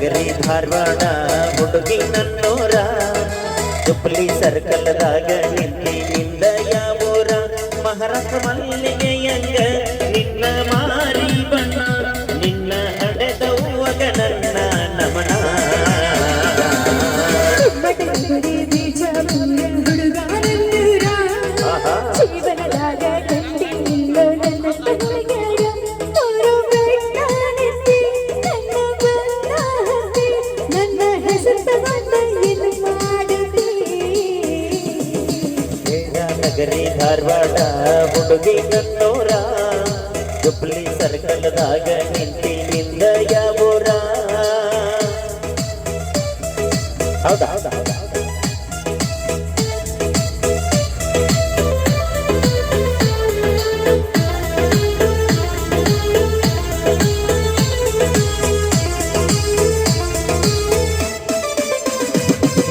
ನಗರಿ ಧಾರವಾಡ ಹುಡುಗಿ ನನ್ನೋರ ಜುಪ್ಲಿ ಸರ್ಕಲ್ದಾಗ ನಿಂದ ಯಾವೂರ ಮಹಾರಾಷ್ಟ್ರ ಮಲ್ಲಿಗೆಯಂಗ ನಿನ್ನ ಮಾರಿ ಬಣ್ಣ ನಿನ್ನ ಹಡೆದವ್ವಗ ನನ್ನ ನಮನ ನಗರಿ ಧಾರವಾಡ ಹುಡುಗಿ ನನ್ನೋರ ಜುಪ್ಲಿ ಸರ್ಕಲ್ದಾಗ ನಿಂದ ಯಾವೂರ ಹೌದಾ ಹೌದಾ ಹೌದಾ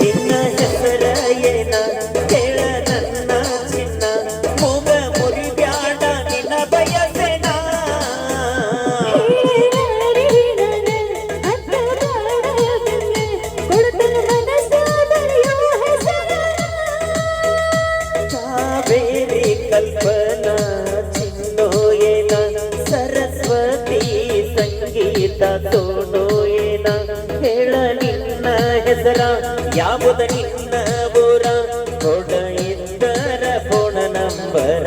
ನಿನ್ನ ಹೆಸರ ಏನ ಹೇಳ ನನ್ನ ಚಿನ್ನ ಮೂಗ ಮುರಿಬ್ಯಾಡ ನಿನ್ನ ಬಯಸೆನ ಕಾವೇರಿ ಕಲ್ಪನಾ ಚಿನ್ನೋ ಏನ ಸರಸ್ವತಿ ಸಂಗೀತ ತೋಣೋ ಏನ ಹೇಳ ನಿನ್ನ ಹೆಸರ ಯಾವುದು ನಿನ್ನ ಊರ ಕೊಡ ಇದ್ದರ ಫೋನ ನಂಬರ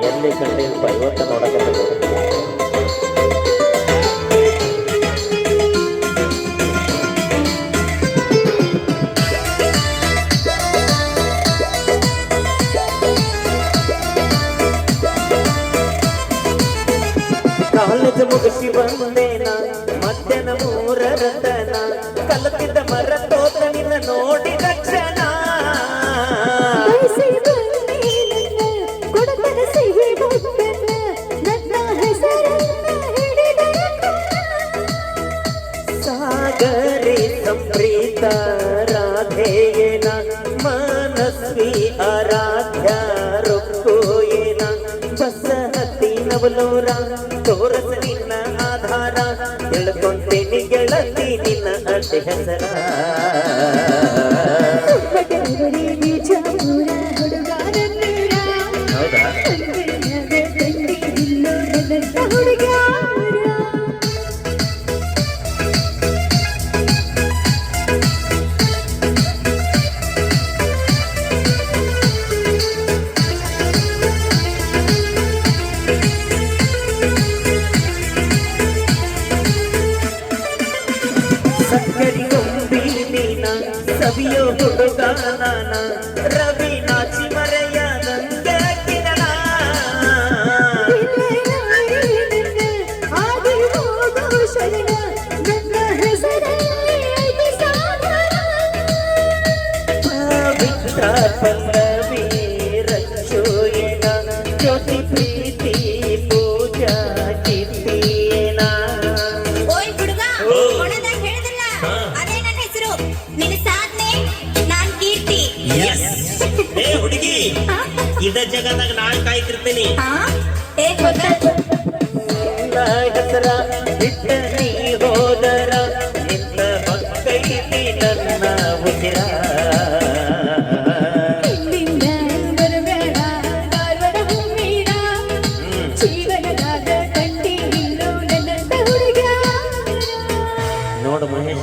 ಎಲ್ಲಿ ಕಂಡಿಲ್ಪ ಇವತ್ತು ನೋಡಕತ್ತ ಕಾಲೇಜ್ ಮುಗಿಸಿ ಬಂದೇನ ಮಧ್ಯಾಹ್ನ 3 ತನ ಕಲತಿದ್ದ ಮರ ತೋತ ನಿನ್ನ ನೋಡಿದ ಕ್ಷಣ ಸಾಗರಿ ಸಂಪ್ರೀತ ರಾಧೇಯನ ಮನಸ್ವಿ ಆರಾಧ್ಯ ರುಕ್ಕೋಯೇನ ಬಸ ಹತ್ತಿ ನವಲೋರ ತೋರಸ ನಿನ್ನ ಆಧಾರ ತಿಳ್ಕೊಂತೇನಿ ಗೆಳತಿ ನಿನ್ನ ಅಡ್ಡ ಹೆಸರ ಹೌದಾ ಸಕ್ಕರಿ ಗೊಂಬಿ ನೀನ ಸವಿಯೋ ಹುಡುಗ ನಾನ ರವಿ ನಾಚಿ ಮರೆಯ ನಂದ ಕಿರಣ ಪವಿತ್ರ ಪಲ್ಲವಿ ರಂಜೋಯನ ಜ್ಯೋತಿ ಪ್ರೀತಿ ಪೂಜಾ ಕೀರ್ತಿಯೇನ ಹುಡುಗಿ ಇದ ಜಗದಾಗ ನಾನ್ ಕಾಯ್ತಿರ್ತೀನಿ ಹೆಸರ ಬಿಟ್ಟ ನೀ ಹೋದರ ನಿನ್ನ ಮಕ್ಕೈತಿ ನನ್ನ ಉಸಿರ ನೋಡು ಮಹೇಶ